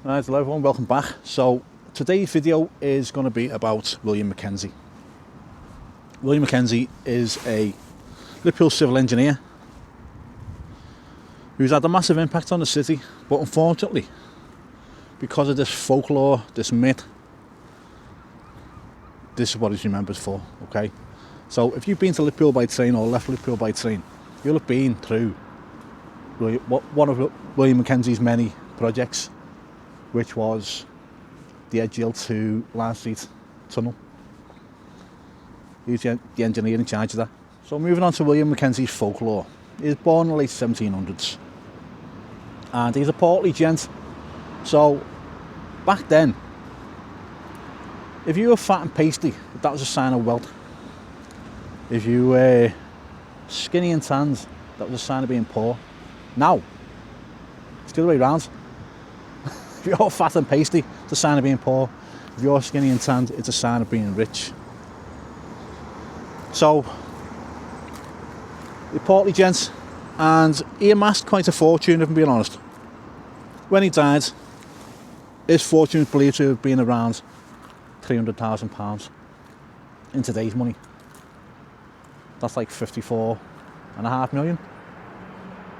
Right, hello everyone, welcome back. So today's video is going to be about William Mackenzie. William Mackenzie is a Liverpool civil engineer who's had a massive impact on the city, but unfortunately, because of this folklore, this myth, this is what he's remembered for, okay? So if you've been to Liverpool by train or left Liverpool by train, you'll have been through one of William Mackenzie's many projects, which was the Edgehill to Rodney Street tunnel. He's the engineer in charge of that. So moving on to William Mackenzie's folklore. He was born in the late 1700s and he's a portly gent. So back then, if you were fat and pasty, that was a sign of wealth. If you were skinny and tanned, that was a sign of being poor. Now, it's the other way around. If you're fat and pasty, it's a sign of being poor. If you're skinny and tanned, it's a sign of being rich. So, the portly gent, and he amassed quite a fortune, if I'm being honest. When he died, his fortune is believed to have been around £300,000 in today's money. That's like 54.5 million,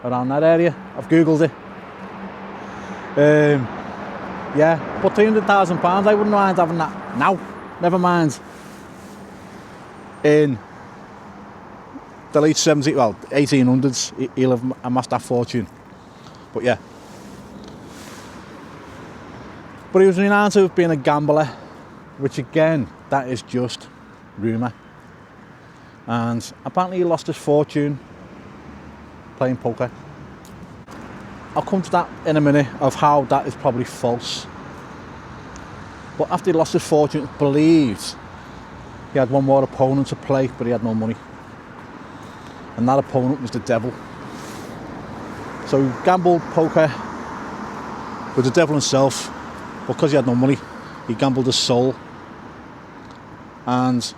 around that area. I've googled it. Yeah, but £300,000, I wouldn't mind having that now. Never mind in the late 1800s, he'll have amassed that fortune. But yeah. But he was renowned to have been a gambler, which again, that is just rumour. And apparently he lost his fortune playing poker. I'll come to that in a minute of how that is probably false. But after he lost his fortune, it's believed he had one more opponent to play, but he had no money. And that opponent was the devil. So he gambled poker with the devil himself, but because he had no money, he gambled his soul. And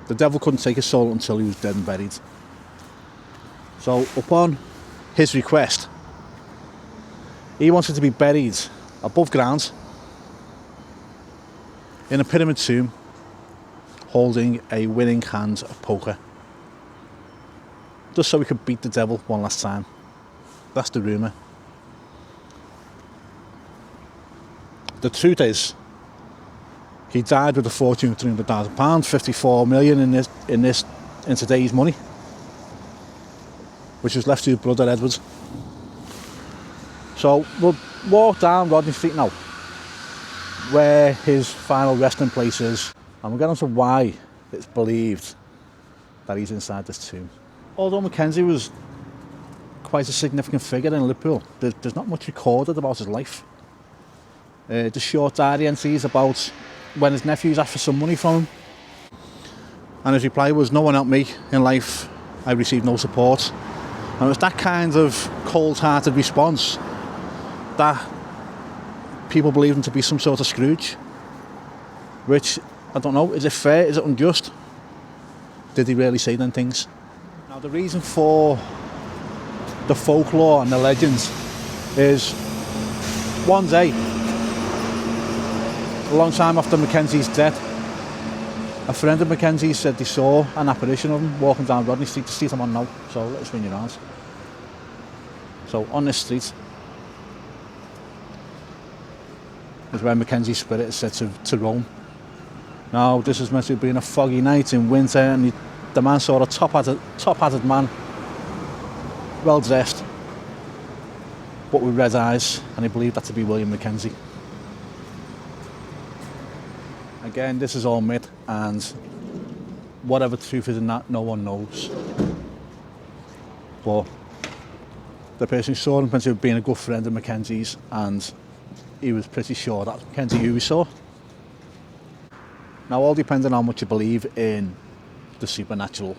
the devil couldn't take his soul until he was dead and buried. So upon his request, he wanted to be buried above ground in a pyramid tomb holding a winning hand of poker, just so he could beat the devil one last time. That's the rumour. The truth is, he died with a fortune of £300,000, 54 million in today's money, which was left to his brother Edward. So we'll walk down Rodney Street now, where his final resting place is, and we'll get on to why it's believed that he's inside this tomb. Although Mackenzie was quite a significant figure in Liverpool, there's not much recorded about his life. The short diary entries about when his nephews asked for some money from him, and his reply was, "No one helped me in life, I received no support." And it was that kind of cold-hearted response that people believed him to be some sort of Scrooge, which, I don't know, is it fair, is it unjust? Did he really say them things? Now the reason for the folklore and the legends is, one day, a long time after Mackenzie's death, a friend of Mackenzie's said they saw an apparition of him walking down Rodney Street, the street I'm on now, so let's swing you around. So on this street is where Mackenzie's spirit is said to roam. Now this is meant to have been a foggy night in winter, and the man saw a top-hatted man, well dressed, but with red eyes, and he believed that to be William Mackenzie. Again, this is all myth, and whatever truth is in that, no one knows. But the person who saw him meant to have been a good friend of Mackenzie's, and he was pretty sure that's Mackenzie who he saw. Now, all depends on how much you believe in the supernatural.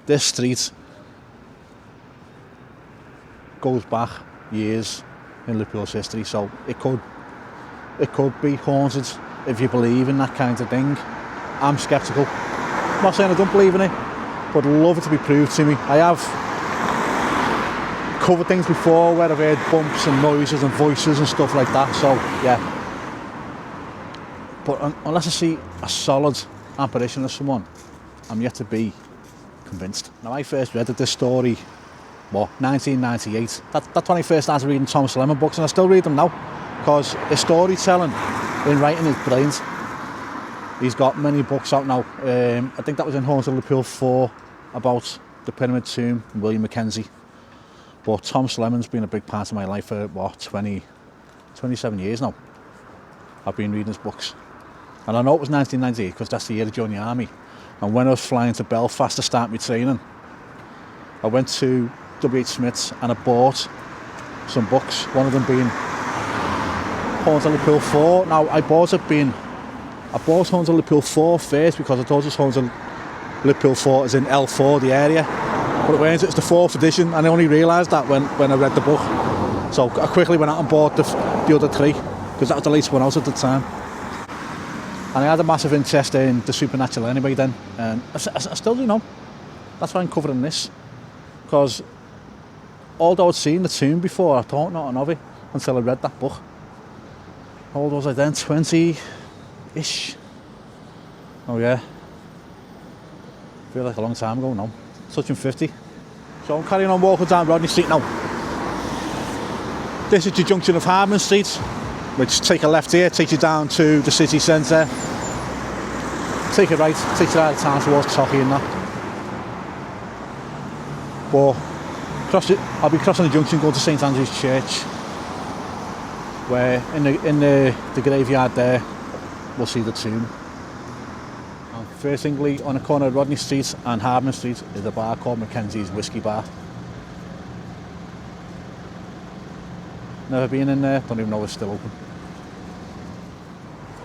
This street goes back years in Liverpool's history, so it could be haunted if you believe in that kind of thing. I'm sceptical. I'm not saying I don't believe in it, but I'd love it to be proved to me. I have covered things before where I've heard bumps and noises and voices and stuff like that, so yeah. But unless I see a solid apparition of someone, I'm yet to be convinced. Now, I first read this story, 1998. That's when I first started reading Thomas Lemon books, and I still read them now, because his storytelling in writing is brilliant. He's got many books out now. I think that was in Haunted Liverpool 4 about the Pyramid Tomb and William Mackenzie. But Thomas Lemon's been a big part of my life for, 27 years now. I've been reading his books. And I know it was 1998 because that's the year I joined the army. And when I was flying to Belfast to start my training, I went to W.H. Smith's and I bought some books, one of them being Haunted Liverpool 4. Now, I bought Haunted Liverpool 4 first because I thought it was Haunted Liverpool 4 is in L4, the area. But it weren't, it's the 4th edition, and I only realised that when I read the book. So I quickly went out and bought the other 3, because that was the latest one out at the time. And I had a massive interest in the supernatural anyway then, and I still do know. That's why I'm covering this. Because although I'd seen the tomb before, I thought nothing of it until I read that book. How old was I then? 20-ish. Oh yeah. Feel like a long time ago now. Touching 50. So I'm carrying on walking down Rodney Street now. This is the junction of Harman Street, which take a left here, takes you down to the city centre. Take a right, takes you out of town towards Tocky and that. But I'll be crossing the junction going to St Andrew's Church, where in the graveyard there we'll see the tomb. And first thingly, on the corner of Rodney Street and Harman Street is a bar called Mackenzie's Whiskey Bar. Never been in there, don't even know it's still open.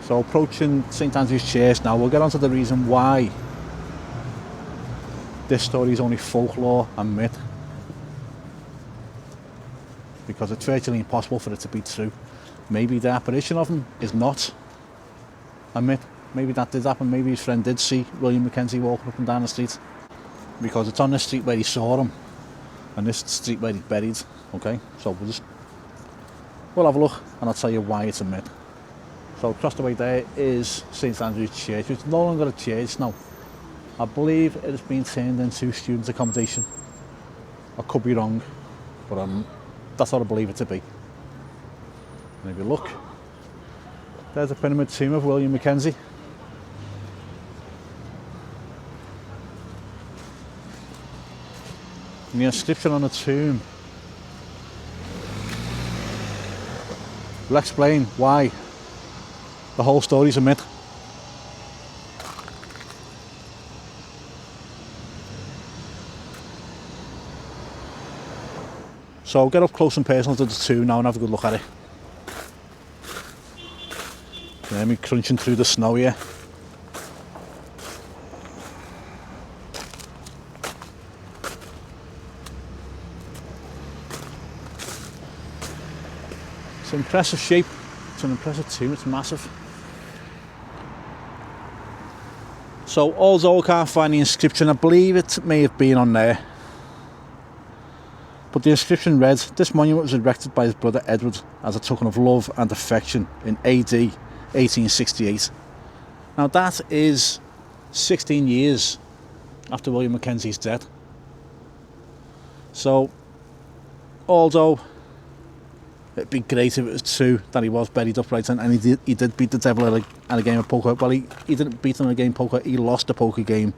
So approaching St Andrew's Church now, we'll get on to the reason why this story is only folklore and myth. Because it's virtually impossible for it to be true. Maybe the apparition of him is not a myth. Maybe that did happen. Maybe his friend did see William Mackenzie walking up and down the street. Because it's on the street where he saw him and this street where he's buried. Okay, so we'll have a look and I'll tell you why it's a myth. So across the way there is St Andrew's Church, which is no longer a church now. I believe it has been turned into student accommodation. I could be wrong, but that's what I believe it to be. And if you look, there's the pyramid tomb of William Mackenzie. And the inscription on the tomb will explain why the whole story is a myth. So I'll get up close and personal to the tomb now and have a good look at it. Hear me crunching through the snow here. It's an impressive shape, it's an impressive tomb, it's massive. So although I can't find the inscription, I believe it may have been on there. But the inscription read, "This monument was erected by his brother Edward as a token of love and affection in AD 1868. Now that is 16 years after William Mackenzie's death. So, although it'd be great if it was true that he was buried upright and he did beat the devil at a game of poker. Well, he didn't beat him in a game of poker, he lost the poker game,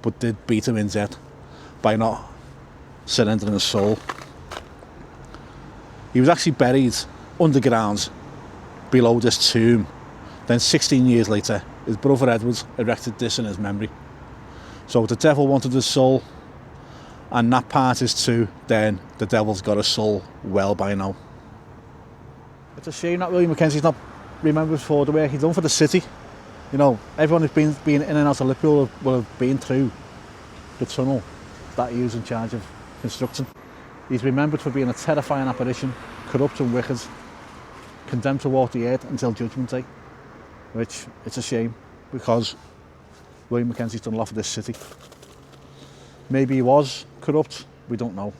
but did beat him in death by not surrendering his soul. He was actually buried underground below this tomb. Then 16 years later, his brother Edward erected this in his memory. So the devil wanted his soul, and that part is true, then the devil's got his soul well by now. It's a shame that William Mackenzie's not remembered for the work he's done for the city. You know, everyone who's been in and out of Liverpool will have been through the tunnel that he was in charge of constructing. He's remembered for being a terrifying apparition, corrupt and wicked, condemned to walk the earth until Judgment Day, which it's a shame because William Mackenzie's done a lot for this city. Maybe he was corrupt, we don't know.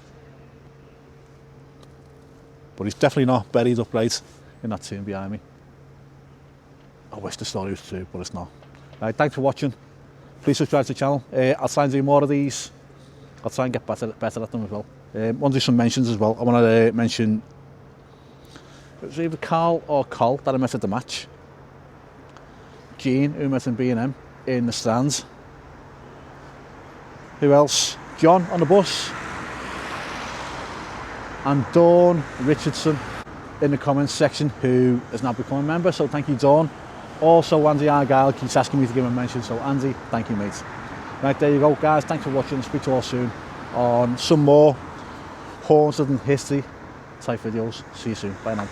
but he's definitely not buried upright in that tomb behind me. I wish the story was true, but it's not. Right, thanks for watching. Please subscribe to the channel. I'll try and do more of these. I'll try and get better at them as well. I want to do some mentions as well. I want to mention, it was either Carl or Col that I met at the match. Jean, who met in B&M in the stands. Who else? John on the bus. And Dawn Richardson in the comments section, who has now become a member, so thank you, Dawn. Also, Andy Argyle keeps asking me to give him a mention, so Andy, thank you, mate. Right, there you go, guys. Thanks for watching. Speak to you all soon on some more haunted and history type videos. See you soon. Bye now.